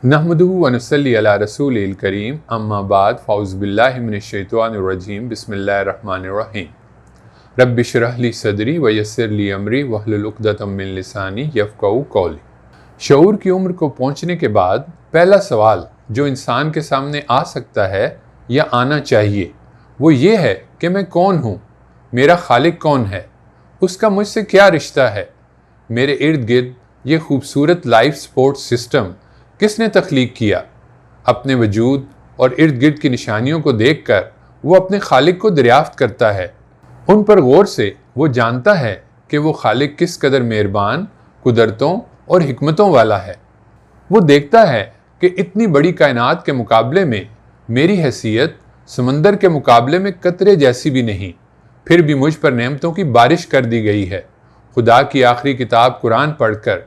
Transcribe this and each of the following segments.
نحمدہ ونصلی علی رسول الکریم اما بعد فاعوذ باللہ من الشیطان الرجیم بسم اللہ الرحمن الرحیم رب اشرح لی صدری ویسر لی امری واحلل عقدۃ من لسانی یفقہوا قولی۔ شعور کی عمر کو پہنچنے کے بعد پہلا سوال جو انسان کے سامنے آ سکتا ہے یا آنا چاہیے وہ یہ ہے کہ میں کون ہوں، میرا خالق کون ہے، اس کا مجھ سے کیا رشتہ ہے، میرے ارد گرد یہ خوبصورت لائف سپورٹ سسٹم کس نے تخلیق کیا۔ اپنے وجود اور ارد گرد کی نشانیوں کو دیکھ کر وہ اپنے خالق کو دریافت کرتا ہے، ان پر غور سے وہ جانتا ہے کہ وہ خالق کس قدر مہربان، قدرتوں اور حکمتوں والا ہے۔ وہ دیکھتا ہے کہ اتنی بڑی کائنات کے مقابلے میں میری حیثیت سمندر کے مقابلے میں قطرے جیسی بھی نہیں، پھر بھی مجھ پر نعمتوں کی بارش کر دی گئی ہے۔ خدا کی آخری کتاب قرآن پڑھ کر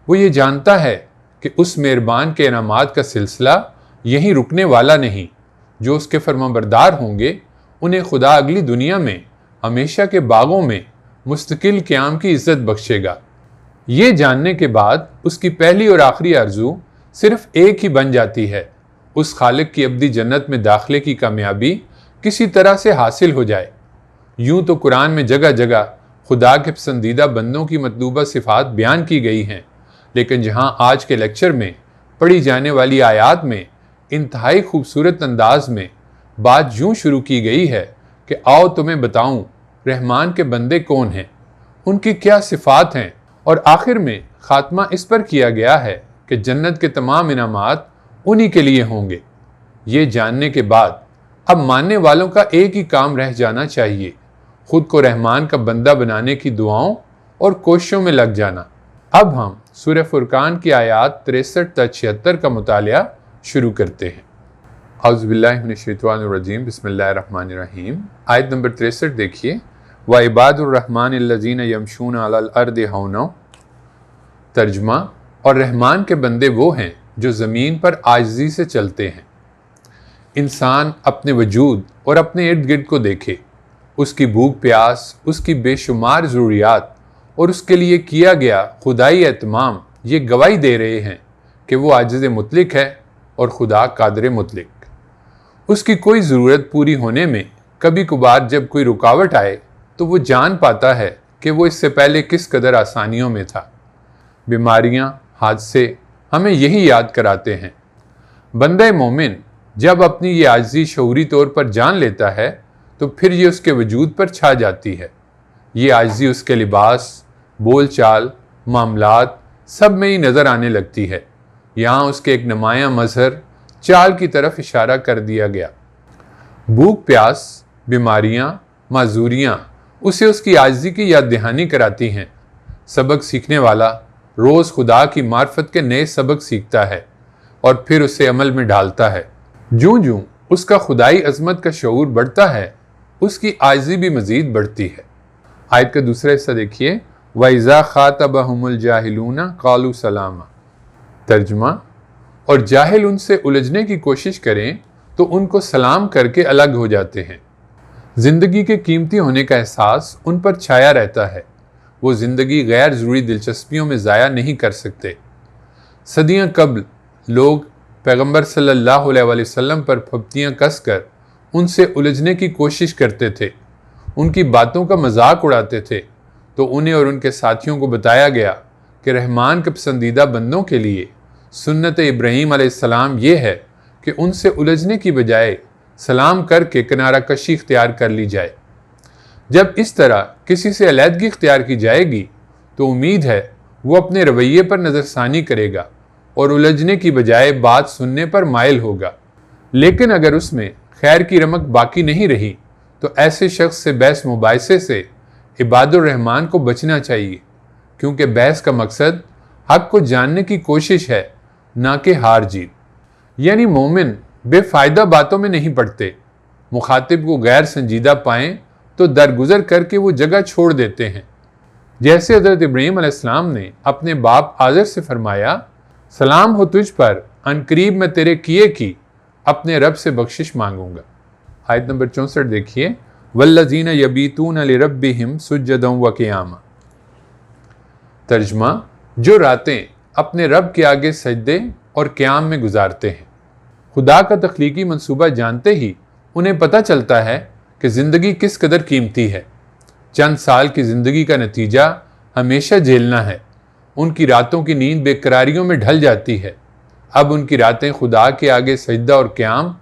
وہ یہ جانتا ہے کہ اس مہربان کے انعامات کا سلسلہ یہیں رکنے والا نہیں۔ جو اس کے فرمانبردار ہوں گے انہیں خدا اگلی دنیا میں ہمیشہ کے باغوں میں مستقل قیام کی عزت بخشے گا۔ یہ جاننے کے بعد اس کی پہلی اور آخری آرزو صرف ایک ہی بن جاتی ہے، اس خالق کی ابدی جنت میں داخلے کی کامیابی کسی طرح سے حاصل ہو جائے۔ یوں تو قرآن میں جگہ جگہ خدا کے پسندیدہ بندوں کی مطلوبہ صفات بیان کی گئی ہیں، لیکن جہاں آج کے لیکچر میں پڑھی جانے والی آیات میں انتہائی خوبصورت انداز میں بات یوں شروع کی گئی ہے کہ آؤ تمہیں بتاؤں رحمان کے بندے کون ہیں، ان کی کیا صفات ہیں، اور آخر میں خاتمہ اس پر کیا گیا ہے کہ جنت کے تمام انعامات انہی کے لیے ہوں گے۔ یہ جاننے کے بعد اب ماننے والوں کا ایک ہی کام رہ جانا چاہیے، خود کو رحمان کا بندہ بنانے کی دعاؤں اور کوششوں میں لگ جانا۔ اب ہم سورہ فرقان کی آیات 63 تا 76 کا مطالعہ شروع کرتے ہیں۔ اعوذ باللہ من الشیطان الرجیم بسم اللہ الرحمن الرحیم۔ آیت نمبر 63 دیکھیے، وَعِبَادُ الرَّحْمَنِ الَّذِينَ يَمْشُونَ عَلَى الْأَرْضِ هَوْنًا۔ ترجمہ، اور رحمان کے بندے وہ ہیں جو زمین پر عاجزی سے چلتے ہیں۔ انسان اپنے وجود اور اپنے ارد گرد کو دیکھے، اس کی بھوک پیاس، اس کی بے شمار ضروریات اور اس کے لیے کیا گیا خدائی اہتمام یہ گواہی دے رہے ہیں کہ وہ عاجز مطلق ہے اور خدا قادر مطلق۔ اس کی کوئی ضرورت پوری ہونے میں کبھی کبھار جب کوئی رکاوٹ آئے تو وہ جان پاتا ہے کہ وہ اس سے پہلے کس قدر آسانیوں میں تھا۔ بیماریاں، حادثے ہمیں یہی یاد کراتے ہیں۔ بندہ مومن جب اپنی یہ عاجزی شعوری طور پر جان لیتا ہے تو پھر یہ اس کے وجود پر چھا جاتی ہے۔ یہ عاجزی اس کے لباس، بول چال، معاملات سب میں ہی نظر آنے لگتی ہے۔ یہاں اس کے ایک نمایاں مظہر چال کی طرف اشارہ کر دیا گیا۔ بھوک پیاس، بیماریاں، معذوریاں اسے اس کی عاجزی کی یاد دہانی کراتی ہیں۔ سبق سیکھنے والا روز خدا کی معرفت کے نئے سبق سیکھتا ہے اور پھر اسے عمل میں ڈالتا ہے۔ جوں جوں اس کا خدائی عظمت کا شعور بڑھتا ہے، اس کی عاجزی بھی مزید بڑھتی ہے۔ آیت کا دوسرا حصہ دیکھیے، وَإِذَا خَاطَبَهُمُ الْجَاهِلُونَ قَالُوا سَلَامًا۔ ترجمہ، اور جاہل ان سے الجھنے کی کوشش کریں تو ان کو سلام کر کے الگ ہو جاتے ہیں۔ زندگی کے قیمتی ہونے کا احساس ان پر چھایا رہتا ہے، وہ زندگی غیر ضروری دلچسپیوں میں ضائع نہیں کر سکتے۔ صدیاں قبل لوگ پیغمبر صلی اللہ علیہ وسلم پر پھپتیاں کس کر ان سے الجھنے کی کوشش کرتے تھے، ان کی باتوں کا مذاق اڑاتے تھے، تو انہیں اور ان کے ساتھیوں کو بتایا گیا کہ رحمان کے پسندیدہ بندوں کے لیے سنت ابراہیم علیہ السلام یہ ہے کہ ان سے الجھنے کی بجائے سلام کر کے کنارہ کشی اختیار کر لی جائے۔ جب اس طرح کسی سے علیحدگی اختیار کی جائے گی تو امید ہے وہ اپنے رویے پر نظر ثانی کرے گا اور الجھنے کی بجائے بات سننے پر مائل ہوگا۔ لیکن اگر اس میں خیر کی رمق باقی نہیں رہی تو ایسے شخص سے بحث مباحثے سے عباد الرحمان کو بچنا چاہیے، کیونکہ بحث کا مقصد حق کو جاننے کی کوشش ہے، نہ کہ ہار جیت۔ یعنی مومن بے فائدہ باتوں میں نہیں پڑتے، مخاطب کو غیر سنجیدہ پائیں تو درگزر کر کے وہ جگہ چھوڑ دیتے ہیں۔ جیسے حضرت ابراہیم علیہ السلام نے اپنے باپ آزر سے فرمایا، سلام ہو تجھ پر، عنقریب میں تیرے کیے کی اپنے رب سے بخشش مانگوں گا۔ آیت نمبر 64 دیکھیے، وَالَّذِينَ يَبِيتُونَ لِرَبِّهِمْ سُجَّدًا وَقِيَامًا۔ ترجمہ، جو راتیں اپنے رب کے آگے سجدے اور قیام میں گزارتے ہیں۔ خدا کا تخلیقی منصوبہ جانتے ہی انہیں پتہ چلتا ہے کہ زندگی کس قدر قیمتی ہے۔ چند سال کی زندگی کا نتیجہ ہمیشہ جھیلنا ہے۔ ان کی راتوں کی نیند بے قراریوں میں ڈھل جاتی ہے۔ اب ان کی راتیں خدا کے آگے سجدہ اور قیام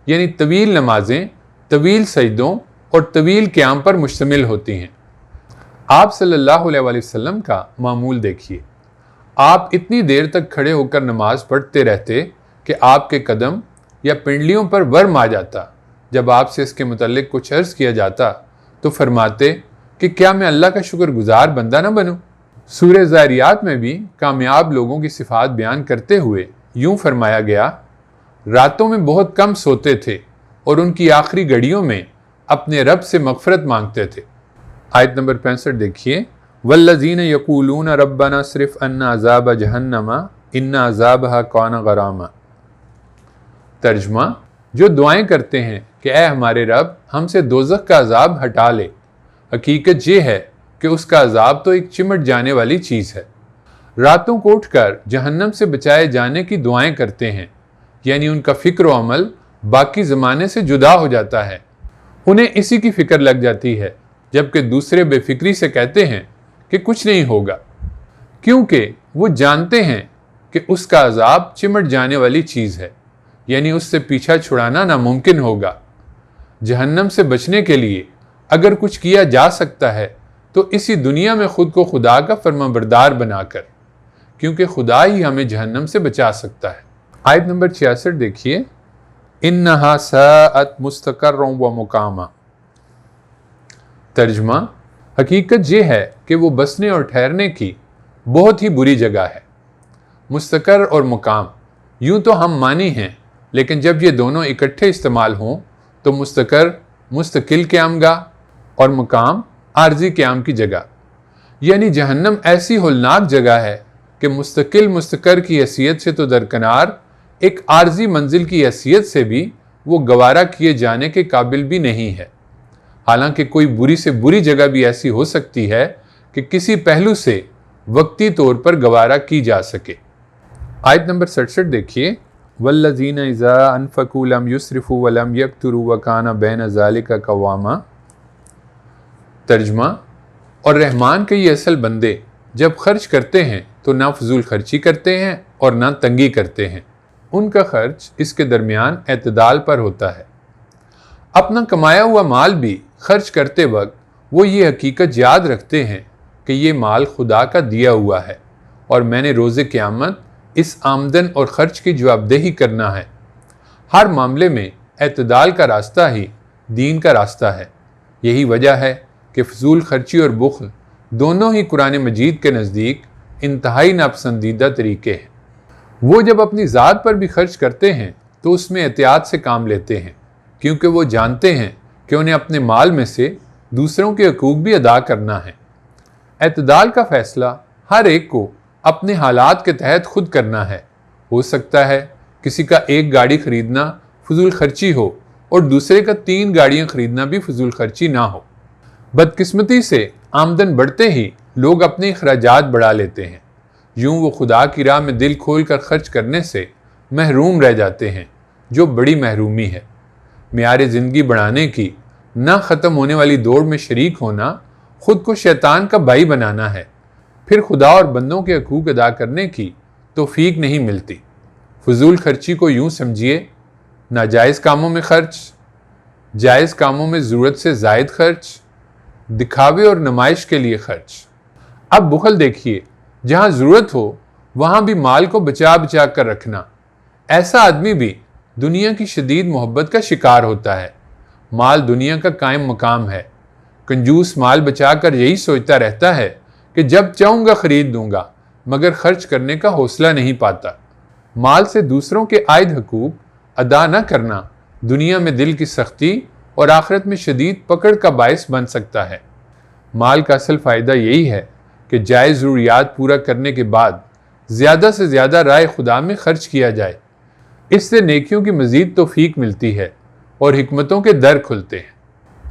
یعنی طویل نمازیں، طویل سجدوں اور طویل قیام پر مشتمل ہوتی ہیں۔ آپ صلی اللہ علیہ وآلہ وسلم کا معمول دیکھیے۔ آپ اتنی دیر تک کھڑے ہو کر نماز پڑھتے رہتے کہ آپ کے قدم یا پنڈلیوں پر ورم آ جاتا۔ جب آپ سے اس کے متعلق کچھ عرض کیا جاتا تو فرماتے کہ کیا میں اللہ کا شکر گزار بندہ نہ بنوں؟ سورہ زاریات میں بھی کامیاب لوگوں کی صفات بیان کرتے ہوئے یوں فرمایا گیا، راتوں میں بہت کم سوتے تھے اور ان کی آخری گھڑیوں میں اپنے رب سے مغفرت مانگتے تھے۔ آیت نمبر 65 دیکھیے، والذین یقولون ربنا اصرف عنا عذاب جہنم ان عذابها کان غراما۔ ترجمہ، جو دعائیں کرتے ہیں کہ اے ہمارے رب ہم سے دوزخ کا عذاب ہٹا لے، حقیقت یہ ہے کہ اس کا عذاب تو ایک چمٹ جانے والی چیز ہے۔ راتوں کو اٹھ کر جہنم سے بچائے جانے کی دعائیں کرتے ہیں، یعنی ان کا فکر و عمل باقی زمانے سے جدا ہو جاتا ہے۔ انہیں اسی کی فکر لگ جاتی ہے، جبکہ دوسرے بے فکری سے کہتے ہیں کہ کچھ نہیں ہوگا، کیونکہ وہ جانتے ہیں کہ اس کا عذاب چمٹ جانے والی چیز ہے، یعنی اس سے پیچھا چھڑانا ناممکن ہوگا۔ جہنم سے بچنے کے لیے اگر کچھ کیا جا سکتا ہے تو اسی دنیا میں خود کو خدا کا فرمانبردار بنا کر، کیونکہ خدا ہی ہمیں جہنم سے بچا سکتا ہے۔ آیت نمبر 66 دیکھیے، انہا ساءت مستقرا و مقاما۔ ترجمہ، حقیقت یہ ہے کہ وہ بسنے اور ٹھہرنے کی بہت ہی بری جگہ ہے۔ مستقر اور مقام یوں تو ہم مانی ہیں، لیکن جب یہ دونوں اکٹھے استعمال ہوں تو مستقر مستقل قیام گاہ اور مقام عارضی قیام کی جگہ، یعنی جہنم ایسی ہولناک جگہ ہے کہ مستقل مستقر کی حیثیت سے تو درکنار، ایک عارضی منزل کی حیثیت سے بھی وہ گوارا کیے جانے کے قابل بھی نہیں ہے۔ حالانکہ کوئی بری سے بری جگہ بھی ایسی ہو سکتی ہے کہ کسی پہلو سے وقتی طور پر گوارا کی جا سکے۔ آیت نمبر 67 دیکھیے، والذین اذا انفقوا لم یسرفوا ولم یقتروا وکان بین ذلک قواما۔ ترجمہ، اور رحمان کے یہ اصل بندے جب خرچ کرتے ہیں تو نہ فضول خرچی کرتے ہیں اور نہ تنگی کرتے ہیں، ان کا خرچ اس کے درمیان اعتدال پر ہوتا ہے۔ اپنا کمایا ہوا مال بھی خرچ کرتے وقت وہ یہ حقیقت یاد رکھتے ہیں کہ یہ مال خدا کا دیا ہوا ہے اور میں نے روز قیامت اس آمدن اور خرچ کی جواب دہی کرنا ہے۔ ہر معاملے میں اعتدال کا راستہ ہی دین کا راستہ ہے۔ یہی وجہ ہے کہ فضول خرچی اور بخل دونوں ہی قرآن مجید کے نزدیک انتہائی ناپسندیدہ طریقے ہیں۔ وہ جب اپنی ذات پر بھی خرچ کرتے ہیں تو اس میں احتیاط سے کام لیتے ہیں، کیونکہ وہ جانتے ہیں کہ انہیں اپنے مال میں سے دوسروں کے حقوق بھی ادا کرنا ہے۔ اعتدال کا فیصلہ ہر ایک کو اپنے حالات کے تحت خود کرنا ہے۔ ہو سکتا ہے کسی کا ایک گاڑی خریدنا فضول خرچی ہو اور دوسرے کا 3 گاڑیاں خریدنا بھی فضول خرچی نہ ہو۔ بدقسمتی سے آمدن بڑھتے ہی لوگ اپنے اخراجات بڑھا لیتے ہیں، یوں وہ خدا کی راہ میں دل کھول کر خرچ کرنے سے محروم رہ جاتے ہیں، جو بڑی محرومی ہے۔ معیار زندگی بڑھانے کی نہ ختم ہونے والی دوڑ میں شریک ہونا خود کو شیطان کا بھائی بنانا ہے، پھر خدا اور بندوں کے حقوق ادا کرنے کی توفیق نہیں ملتی۔ فضول خرچی کو یوں سمجھیے، ناجائز کاموں میں خرچ، جائز کاموں میں ضرورت سے زائد خرچ، دکھاوے اور نمائش کے لیے خرچ۔ اب بخل دیکھیے، جہاں ضرورت ہو وہاں بھی مال کو بچا بچا کر رکھنا۔ ایسا آدمی بھی دنیا کی شدید محبت کا شکار ہوتا ہے۔ مال دنیا کا قائم مقام ہے۔ کنجوس مال بچا کر یہی سوچتا رہتا ہے کہ جب چاہوں گا خرید دوں گا، مگر خرچ کرنے کا حوصلہ نہیں پاتا۔ مال سے دوسروں کے عائد حقوق ادا نہ کرنا دنیا میں دل کی سختی اور آخرت میں شدید پکڑ کا باعث بن سکتا ہے۔ مال کا اصل فائدہ یہی ہے کہ جائز ضروریات پورا کرنے کے بعد زیادہ سے زیادہ راہ خدا میں خرچ کیا جائے۔ اس سے نیکیوں کی مزید توفیق ملتی ہے اور حکمتوں کے در کھلتے ہیں۔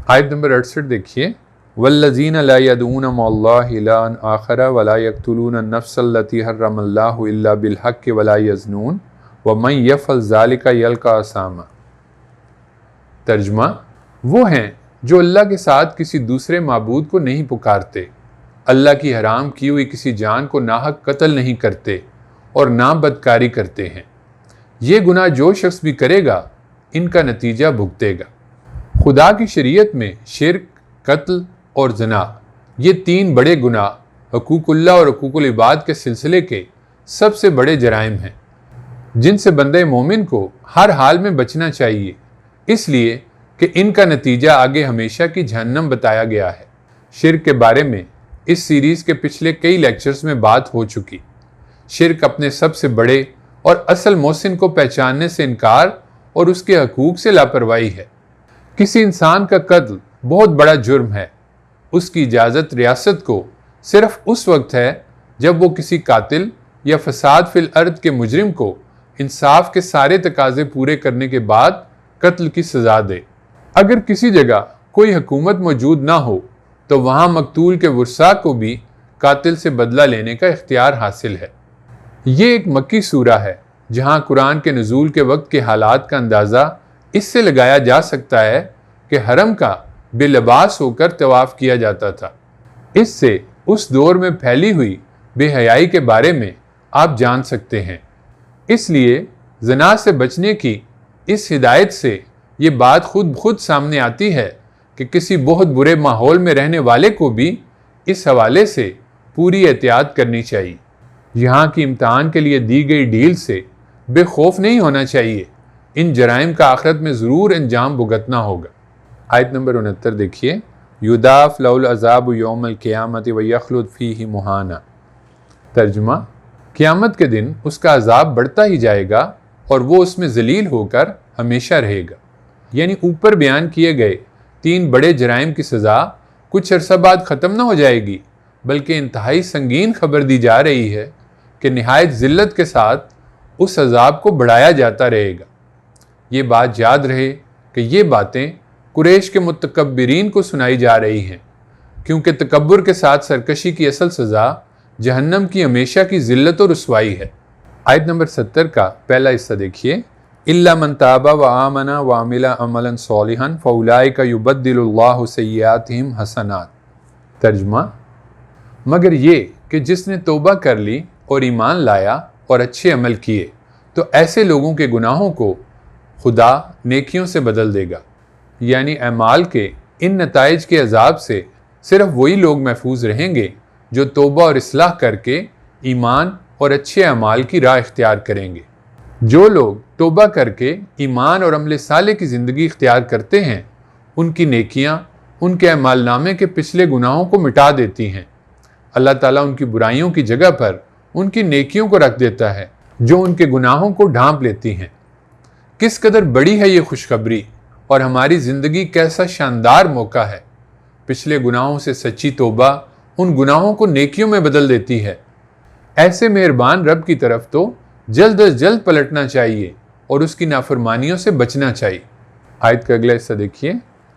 آیت نمبر 68 دیکھیے، والذین لا يدعون مع اللہ الہا آخر ولا یقتلون النفس التي حرم اللہ الا بالحق ولا یزنون وَمَن يَفْعَلْ ذَلِكَ يَلْقَ أَثَامًا۔ ترجمہ: وہ ہیں جو اللہ کے ساتھ کسی دوسرے معبود کو نہیں پکارتے، اللہ کی حرام کی ہوئی کسی جان کو ناحق قتل نہیں کرتے اور نہ بدکاری کرتے ہیں۔ یہ گناہ جو شخص بھی کرے گا ان کا نتیجہ بھگتے گا۔ خدا کی شریعت میں شرک، قتل اور زنا، یہ تین بڑے گناہ حقوق اللہ اور حقوق العباد کے سلسلے کے سب سے بڑے جرائم ہیں، جن سے بندہ مومن کو ہر حال میں بچنا چاہیے، اس لیے کہ ان کا نتیجہ آگے ہمیشہ کی جہنم بتایا گیا ہے۔ شرک کے بارے میں اس سیریز کے پچھلے کئی لیکچرز میں بات ہو چکی۔ شرک اپنے سب سے بڑے اور اصل محسن کو پہچاننے سے انکار اور اس کے حقوق سے لاپرواہی ہے۔ کسی انسان کا قتل بہت بڑا جرم ہے۔ اس کی اجازت ریاست کو صرف اس وقت ہے جب وہ کسی قاتل یا فساد فی الارض کے مجرم کو انصاف کے سارے تقاضے پورے کرنے کے بعد قتل کی سزا دے۔ اگر کسی جگہ کوئی حکومت موجود نہ ہو تو وہاں مقتول کے ورثاء کو بھی قاتل سے بدلہ لینے کا اختیار حاصل ہے۔ یہ ایک مکی سورہ ہے جہاں قرآن کے نزول کے وقت کے حالات کا اندازہ اس سے لگایا جا سکتا ہے کہ حرم کا بے لباس ہو کر طواف کیا جاتا تھا۔ اس سے اس دور میں پھیلی ہوئی بے حیائی کے بارے میں آپ جان سکتے ہیں۔ اس لیے زنا سے بچنے کی اس ہدایت سے یہ بات خود سامنے آتی ہے کہ کسی بہت برے ماحول میں رہنے والے کو بھی اس حوالے سے پوری احتیاط کرنی چاہیے۔ یہاں کی امتحان کے لیے دی گئی ڈیل سے بے خوف نہیں ہونا چاہیے۔ ان جرائم کا آخرت میں ضرور انجام بھگتنا ہوگا۔ آیت نمبر 69 دیکھیے، یُضَاعَفْ لَهُ الْعَذَابُ يَوْمَ الْقِیَامَةِ وَيَخْلُدْ فِیہِ مُہَانًا۔ ترجمہ: قیامت کے دن اس کا عذاب بڑھتا ہی جائے گا اور وہ اس میں ذلیل ہو کر ہمیشہ رہے گا۔ یعنی اوپر بیان کیے گئے تین بڑے جرائم کی سزا کچھ عرصہ بعد ختم نہ ہو جائے گی، بلکہ انتہائی سنگین خبر دی جا رہی ہے کہ نہایت ذلت کے ساتھ اس عذاب کو بڑھایا جاتا رہے گا۔ یہ بات یاد رہے کہ یہ باتیں قریش کے متکبرین کو سنائی جا رہی ہیں، کیونکہ تکبر کے ساتھ سرکشی کی اصل سزا جہنم کی ہمیشہ کی ذلت و رسوائی ہے۔ آیت نمبر 70 کا پہلا حصہ دیکھیے، إِلَّا مَن تَابَ وَآمَنَ وَعَمِلَ عَمَلًا صَالِحًا فَأُولَٰئِكَ يُبَدِّلُ اللَّهُ سَيِّئَاتِهِمْ حَسَنَاتٍ۔ ترجمہ: مگر یہ کہ جس نے توبہ کر لی اور ایمان لایا اور اچھے عمل کیے تو ایسے لوگوں کے گناہوں کو خدا نیکیوں سے بدل دے گا۔ یعنی اعمال کے ان نتائج کے عذاب سے صرف وہی لوگ محفوظ رہیں گے جو توبہ اور اصلاح کر کے ایمان اور اچھے اعمال کی راہ اختیار کریں گے۔ جو لوگ توبہ کر کے ایمان اور عمل صالح کی زندگی اختیار کرتے ہیں، ان کی نیکیاں ان کے اعمال نامے کے پچھلے گناہوں کو مٹا دیتی ہیں۔ اللہ تعالیٰ ان کی برائیوں کی جگہ پر ان کی نیکیوں کو رکھ دیتا ہے جو ان کے گناہوں کو ڈھانپ لیتی ہیں۔ کس قدر بڑی ہے یہ خوشخبری اور ہماری زندگی کیسا شاندار موقع ہے۔ پچھلے گناہوں سے سچی توبہ ان گناہوں کو نیکیوں میں بدل دیتی ہے۔ ایسے مہربان رب کی طرف تو جلد از جلد پلٹنا چاہیے اور اس کی نافرمانیوں سے بچنا چاہیے۔ آیت کا اگلا حصہ دیکھیے،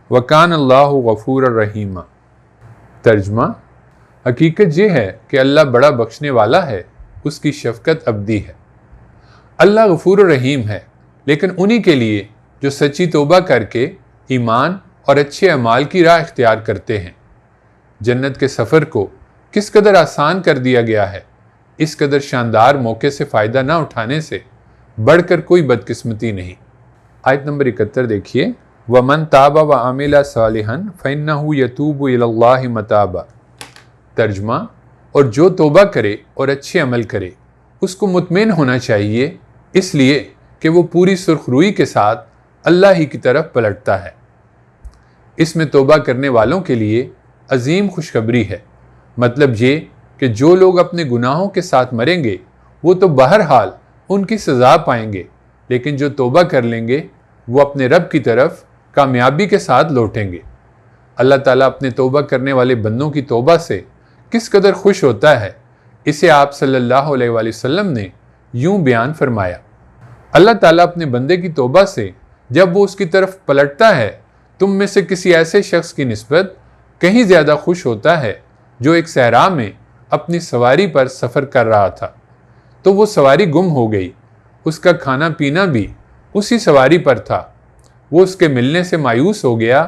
وَكَانَ اللَّهُ غَفُورًا رَحِيمًا۔ ترجمہ: حقیقت یہ ہے کہ اللہ بڑا بخشنے والا ہے، اس کی شفقت ابدی ہے۔ اللہ غفور و رحیم ہے، لیکن انہی کے لیے جو سچی توبہ کر کے ایمان اور اچھے اعمال کی راہ اختیار کرتے ہیں۔ جنت کے سفر کو کس قدر آسان کر دیا گیا ہے۔ اس قدر شاندار موقع سے فائدہ نہ اٹھانے سے بڑھ کر کوئی بدقسمتی نہیں۔ آیت نمبر 71 دیکھیے، وَمَن تَابَ وَعَمِلَ صَالِحًا فَإِنَّهُ يَتُوبُ إِلَى اللَّهِ مَتَابًا۔ ترجمہ: اور جو توبہ کرے اور اچھے عمل کرے اس کو مطمئن ہونا چاہیے، اس لیے کہ وہ پوری سرخ روئی کے ساتھ اللہ ہی کی طرف پلٹتا ہے۔ اس میں توبہ کرنے والوں کے لیے عظیم خوشخبری ہے۔ مطلب یہ کہ جو لوگ اپنے گناہوں کے ساتھ مریں گے وہ تو بہرحال ان کی سزا پائیں گے، لیکن جو توبہ کر لیں گے وہ اپنے رب کی طرف کامیابی کے ساتھ لوٹیں گے۔ اللہ تعالیٰ اپنے توبہ کرنے والے بندوں کی توبہ سے کس قدر خوش ہوتا ہے، اسے آپ صلی اللہ علیہ وآلہ وسلم نے یوں بیان فرمایا، اللہ تعالیٰ اپنے بندے کی توبہ سے جب وہ اس کی طرف پلٹتا ہے تم میں سے کسی ایسے شخص کی نسبت کہیں زیادہ خوش ہوتا ہے جو ایک صحرا میں اپنی سواری پر سفر کر رہا تھا، تو وہ سواری گم ہو گئی، اس کا کھانا پینا بھی اسی سواری پر تھا۔ وہ اس کے ملنے سے مایوس ہو گیا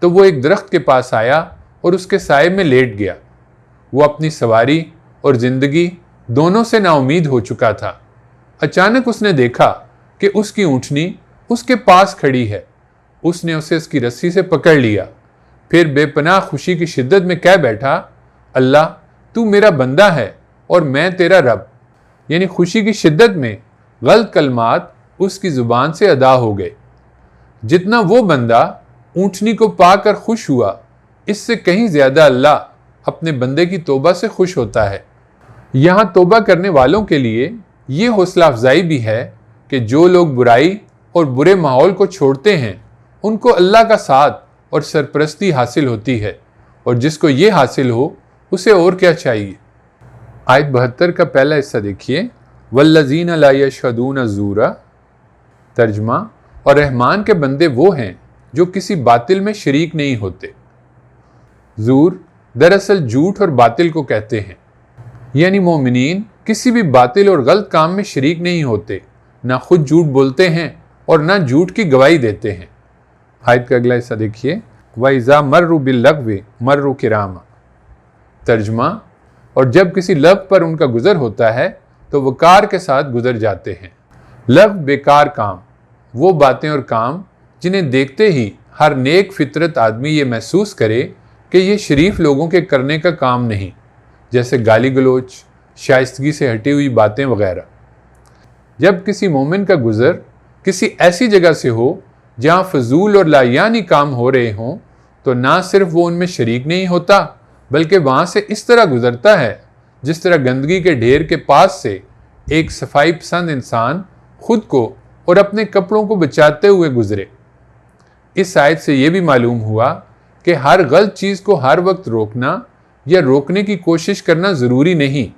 تو وہ ایک درخت کے پاس آیا اور اس کے سائے میں لیٹ گیا۔ وہ اپنی سواری اور زندگی دونوں سے نا امید ہو چکا تھا۔ اچانک اس نے دیکھا کہ اس کی اونٹنی اس کے پاس کھڑی ہے۔ اس نے اسے اس کی رسی سے پکڑ لیا، پھر بے پناہ خوشی کی شدت میں کہہ بیٹھا، اللہ تو میرا بندہ ہے اور میں تیرا رب۔ یعنی خوشی کی شدت میں غلط کلمات اس کی زبان سے ادا ہو گئے۔ جتنا وہ بندہ اونٹنی کو پا کر خوش ہوا، اس سے کہیں زیادہ اللہ اپنے بندے کی توبہ سے خوش ہوتا ہے۔ یہاں توبہ کرنے والوں کے لیے یہ حوصلہ افزائی بھی ہے کہ جو لوگ برائی اور برے ماحول کو چھوڑتے ہیں ان کو اللہ کا ساتھ اور سرپرستی حاصل ہوتی ہے، اور جس کو یہ حاصل ہو اسے اور کیا چاہیے۔ آیت 72 کا پہلا حصہ دیکھیے، والذین لا یشہدون الزور۔ ترجمہ، اور رحمان کے بندے وہ ہیں جو کسی باطل میں شریک نہیں ہوتے۔ زور دراصل جھوٹ اور باطل کو کہتے ہیں، یعنی مومنین کسی بھی باطل اور غلط کام میں شریک نہیں ہوتے، نہ خود جھوٹ بولتے ہیں اور نہ جھوٹ کی گواہی دیتے ہیں۔ آیت کا اگلا حصہ دیکھیے، وَإِذَا مَرُّوا بِاللَّغْوِ مَرُّوا كِرَامًا۔ ترجمہ، اور جب کسی لغو پر ان کا گزر ہوتا ہے تو وقار کے ساتھ گزر جاتے ہیں۔ لغو بیکار کام، وہ باتیں اور کام جنہیں دیکھتے ہی ہر نیک فطرت آدمی یہ محسوس کرے کہ یہ شریف لوگوں کے کرنے کا کام نہیں، جیسے گالی گلوچ، شائستگی سے ہٹی ہوئی باتیں وغیرہ۔ جب کسی مومن کا گزر کسی ایسی جگہ سے ہو جہاں فضول اور لایانی کام ہو رہے ہوں تو نہ صرف وہ ان میں شریک نہیں ہوتا بلکہ وہاں سے اس طرح گزرتا ہے جس طرح گندگی کے ڈھیر کے پاس سے ایک صفائی پسند انسان خود کو اور اپنے کپڑوں کو بچاتے ہوئے گزرے۔ اس آیت سے یہ بھی معلوم ہوا کہ ہر غلط چیز کو ہر وقت روکنا یا روکنے کی کوشش کرنا ضروری نہیں،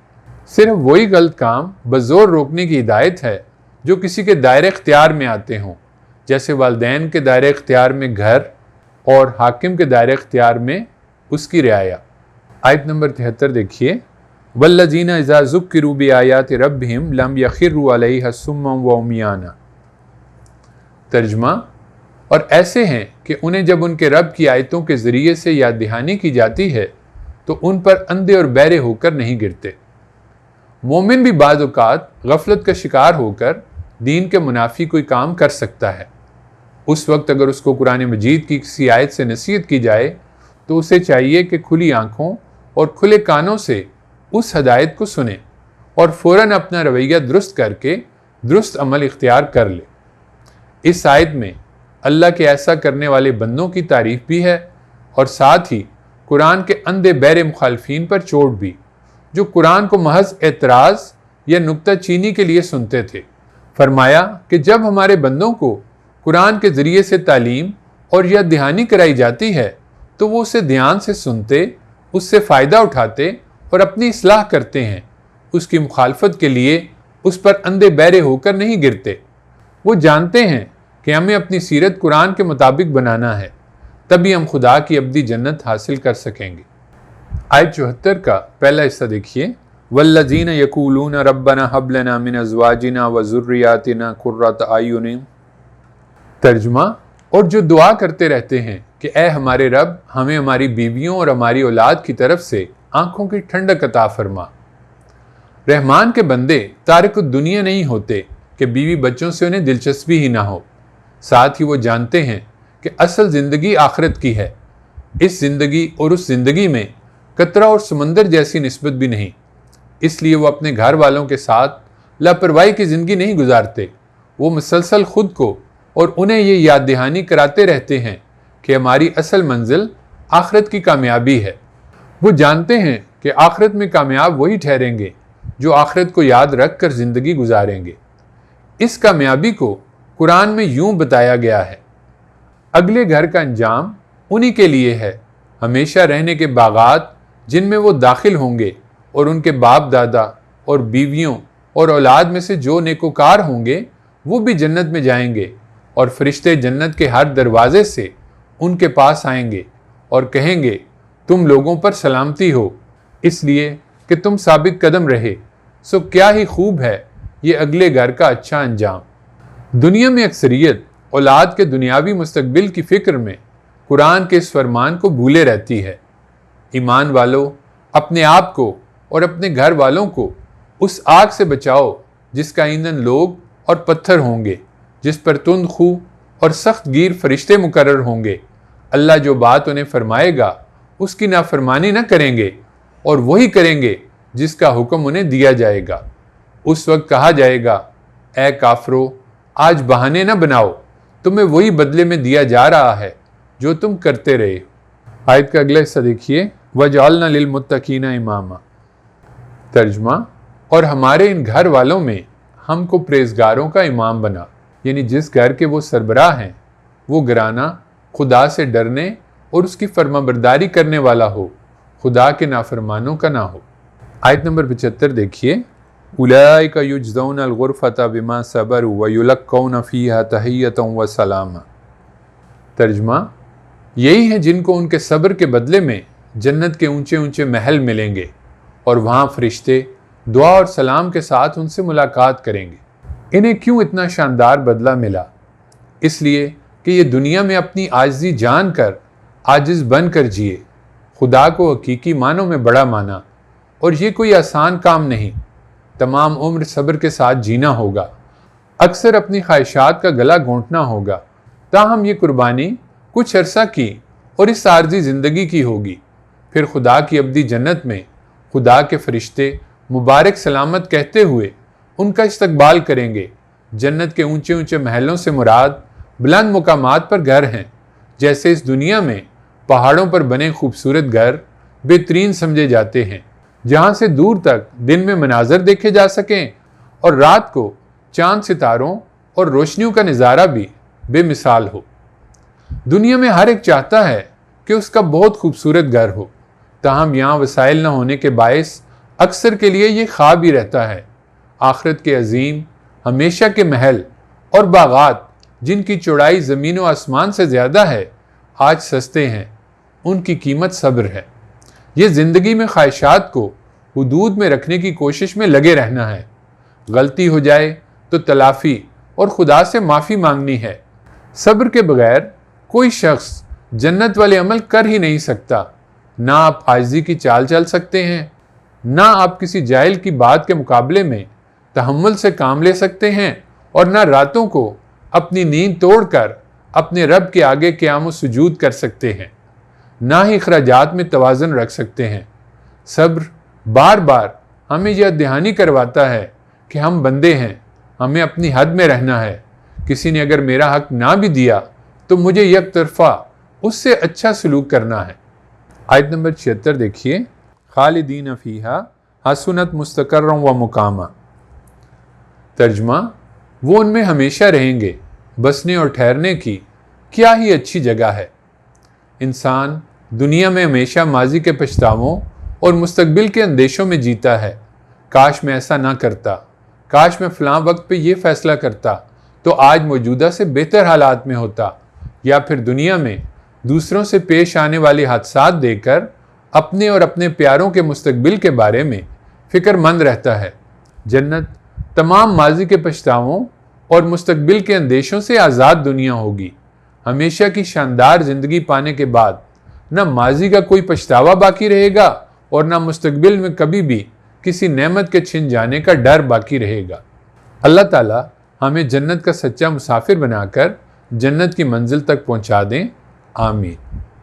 صرف وہی غلط کام بزور روکنے کی ہدایت ہے جو کسی کے دائرہ اختیار میں آتے ہوں، جیسے والدین کے دائرہ اختیار میں گھر اور حاکم کے دائرہ اختیار میں اس کی رعایا۔ آیت نمبر 73 دیکھیے، والذین اذا ذکروا بآیات ربہم لم یخروا علیہا صما وعمیانا۔ ترجمہ، اور ایسے ہیں کہ انہیں جب ان کے رب کی آیتوں کے ذریعے سے یاد دہانی کی جاتی ہے تو ان پر اندھے اور بہرے ہو کر نہیں گرتے۔ مومن بھی بعض اوقات غفلت کا شکار ہو کر دین کے منافی کوئی کام کر سکتا ہے۔ اس وقت اگر اس کو قرآن مجید کی کسی آیت سے نصیحت کی جائے تو اسے چاہیے کہ کھلی آنکھوں اور کھلے کانوں سے اس ہدایت کو سنے اور فوراً اپنا رویہ درست کر کے درست عمل اختیار کر لے۔ اس آیت میں اللہ کے ایسا کرنے والے بندوں کی تعریف بھی ہے اور ساتھ ہی قرآن کے اندھے بہرے مخالفین پر چوٹ بھی، جو قرآن کو محض اعتراض یا نکتہ چینی کے لیے سنتے تھے۔ فرمایا کہ جب ہمارے بندوں کو قرآن کے ذریعے سے تعلیم اور یاد دہانی کرائی جاتی ہے تو وہ اسے دھیان سے سنتے، اس سے فائدہ اٹھاتے اور اپنی اصلاح کرتے ہیں، اس کی مخالفت کے لیے اس پر اندھے بہرے ہو کر نہیں گرتے۔ وہ جانتے ہیں کہ ہمیں اپنی سیرت قرآن کے مطابق بنانا ہے، تبھی ہم خدا کی ابدی جنت حاصل کر سکیں گے۔ آیت 74 کا پہلا حصہ دیکھیے، والذین یقولون ربنا ھب لنا من ازواجنا وذریاتنا قرۃ اعین۔ ترجمہ، اور جو دعا کرتے رہتے ہیں کہ اے ہمارے رب ہمیں ہماری بیویوں اور ہماری اولاد کی طرف سے آنکھوں کی ٹھنڈک عطا فرما۔ رحمان کے بندے تارک الدنیا نہیں ہوتے کہ بیوی بچوں سے انہیں دلچسپی ہی نہ ہو، ساتھ ہی وہ جانتے ہیں کہ اصل زندگی آخرت کی ہے۔ اس زندگی اور اس زندگی میں قطرہ اور سمندر جیسی نسبت بھی نہیں، اس لیے وہ اپنے گھر والوں کے ساتھ لاپرواہی کی زندگی نہیں گزارتے۔ وہ مسلسل خود کو اور انہیں یہ یاد دہانی کراتے رہتے ہیں کہ ہماری اصل منزل آخرت کی کامیابی ہے۔ وہ جانتے ہیں کہ آخرت میں کامیاب وہی ٹھہریں گے جو آخرت کو یاد رکھ کر زندگی گزاریں گے۔ اس کامیابی کو قرآن میں یوں بتایا گیا ہے، اگلے گھر کا انجام انہی کے لیے ہے، ہمیشہ رہنے کے باغات جن میں وہ داخل ہوں گے، اور ان کے باپ دادا اور بیویوں اور اولاد میں سے جو نیکوکار ہوں گے وہ بھی جنت میں جائیں گے، اور فرشتے جنت کے ہر دروازے سے ان کے پاس آئیں گے اور کہیں گے تم لوگوں پر سلامتی ہو، اس لیے کہ تم ثابت قدم رہے، سو کیا ہی خوب ہے یہ اگلے گھر کا اچھا انجام۔ دنیا میں اکثریت اولاد کے دنیاوی مستقبل کی فکر میں قرآن کے اس فرمان کو بھولے رہتی ہے۔ ایمان والو، اپنے آپ کو اور اپنے گھر والوں کو اس آگ سے بچاؤ جس کا ایندھن لوگ اور پتھر ہوں گے، جس پر تند خو اور سخت گیر فرشتے مقرر ہوں گے۔ اللہ جو بات انہیں فرمائے گا اس کی نافرمانی نہ کریں گے اور وہی کریں گے جس کا حکم انہیں دیا جائے گا۔ اس وقت کہا جائے گا، اے کافرو، آج بہانے نہ بناؤ، تمہیں وہی بدلے میں دیا جا رہا ہے جو تم کرتے رہے۔ آیت کا اگلا حصہ دیکھیے، وَجَعَلْنَا لِلْمُتَّقِينَ إِمَامًا۔ ترجمہ، اور ہمارے ان گھر والوں میں ہم کو پرہیزگاروں کا امام بنا، یعنی جس گھر کے وہ سربراہ ہیں وہ گھرانہ خدا سے ڈرنے اور اس کی فرما برداری کرنے والا ہو، خدا کے نافرمانوں کا نہ ہو۔ آیت نمبر 75 دیکھیے، اولئک یجزون الغرفۃ بما صبروا ویلقون فیہا تحیۃ وسلاما۔ ترجمہ، یہی ہیں جن کو ان کے صبر کے بدلے میں جنت کے اونچے اونچے محل ملیں گے اور وہاں فرشتے دعا اور سلام کے ساتھ ان سے ملاقات کریں گے۔ انہیں کیوں اتنا شاندار بدلہ ملا؟ اس لیے کہ یہ دنیا میں اپنی عاجزی جان کر عاجز بن کر جیے، خدا کو حقیقی معنوں میں بڑا مانا، اور یہ کوئی آسان کام نہیں، تمام عمر صبر کے ساتھ جینا ہوگا، اکثر اپنی خواہشات کا گلا گھونٹنا ہوگا، تاہم یہ قربانی کچھ عرصہ کی اور اس عارضی زندگی کی ہوگی، پھر خدا کی ابدی جنت میں خدا کے فرشتے مبارک سلامت کہتے ہوئے ان کا استقبال کریں گے۔ جنت کے اونچے اونچے محلوں سے مراد بلند مقامات پر گھر ہیں، جیسے اس دنیا میں پہاڑوں پر بنے خوبصورت گھر بہترین سمجھے جاتے ہیں، جہاں سے دور تک دن میں مناظر دیکھے جا سکیں اور رات کو چاند ستاروں اور روشنیوں کا نظارہ بھی بے مثال ہو۔ دنیا میں ہر ایک چاہتا ہے کہ اس کا بہت خوبصورت گھر ہو، تاہم یہاں وسائل نہ ہونے کے باعث اکثر کے لیے یہ خواب ہی رہتا ہے۔ آخرت کے عظیم ہمیشہ کے محل اور باغات جن کی چوڑائی زمین و آسمان سے زیادہ ہے آج سستے ہیں، ان کی قیمت صبر ہے۔ یہ زندگی میں خواہشات کو حدود میں رکھنے کی کوشش میں لگے رہنا ہے، غلطی ہو جائے تو تلافی اور خدا سے معافی مانگنی ہے۔ صبر کے بغیر کوئی شخص جنت والے عمل کر ہی نہیں سکتا۔ نہ آپ عاجزی کی چال چل سکتے ہیں، نہ آپ کسی جاہل کی بات کے مقابلے میں تحمل سے کام لے سکتے ہیں، اور نہ راتوں کو اپنی نیند توڑ کر اپنے رب کے آگے قیام و سجود کر سکتے ہیں، نہ ہی اخراجات میں توازن رکھ سکتے ہیں۔ صبر بار بار ہمیں یہ دہانی کرواتا ہے کہ ہم بندے ہیں، ہمیں اپنی حد میں رہنا ہے، کسی نے اگر میرا حق نہ بھی دیا تو مجھے یک طرفہ اس سے اچھا سلوک کرنا ہے۔ آیت نمبر 76 دیکھیے، خالدین فیہا حسنت مستقرا و مقاما۔ ترجمہ، وہ ان میں ہمیشہ رہیں گے، بسنے اور ٹھہرنے کی کیا ہی اچھی جگہ ہے۔ انسان دنیا میں ہمیشہ ماضی کے پچھتاووں اور مستقبل کے اندیشوں میں جیتا ہے، کاش میں ایسا نہ کرتا، کاش میں فلاں وقت پہ یہ فیصلہ کرتا تو آج موجودہ سے بہتر حالات میں ہوتا، یا پھر دنیا میں دوسروں سے پیش آنے والی حادثات دیکھ کر اپنے اور اپنے پیاروں کے مستقبل کے بارے میں فکر مند رہتا ہے۔ جنت تمام ماضی کے پچھتاووں اور مستقبل کے اندیشوں سے آزاد دنیا ہوگی۔ ہمیشہ کی شاندار زندگی پانے کے بعد نہ ماضی کا کوئی پچھتاوا باقی رہے گا اور نہ مستقبل میں کبھی بھی کسی نعمت کے چھن جانے کا ڈر باقی رہے گا۔ اللہ تعالیٰ ہمیں جنت کا سچا مسافر بنا کر جنت کی منزل تک پہنچا دیں، آمین۔